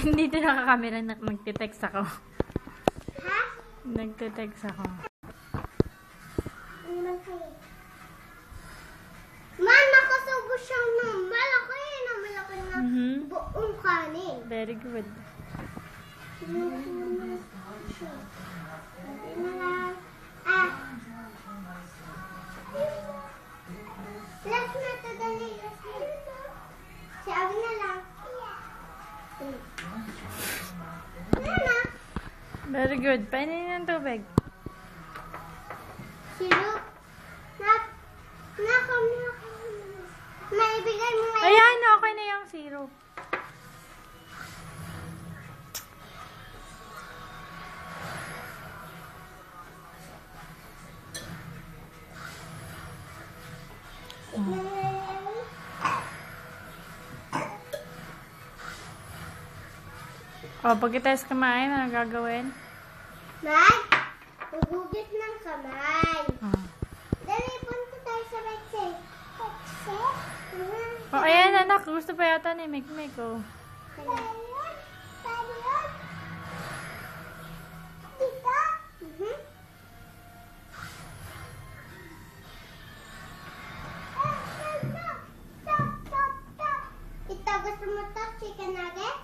Dito nakakamera, nagtitext ako. Ha? Nagtitext ako. Man, nakasubo siyang malaki na buong kanin. Very good. Last na to, dali. Sabi na lang. Nana. Very good. Painin ng tubig. Sirup. Maibigay mo ngayon. Ayan, okay na yung syrup. O, pagkatapos kumain, ano gagawin? Hugugas ng kamay. Dali, punta tayo sa Rexy. O, ayan anak, gusto pa yata ni Mikmik, o. Dito? Ito, gusto mo to, chicken nuggets?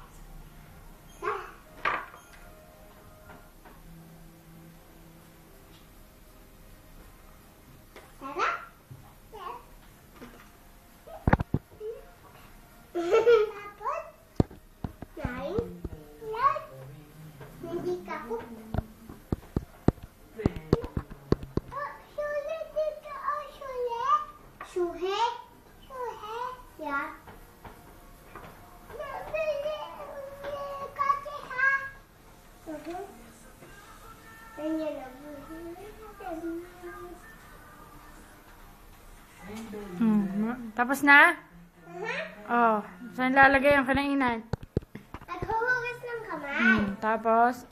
Tapos na? Oh, saan lalagay ang kanainan? At huhugas ng kamay. Tapos?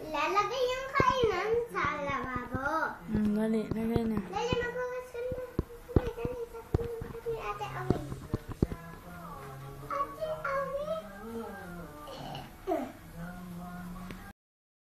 Lalagay yung kainan sa lababo. Dali, lagay na. Dali,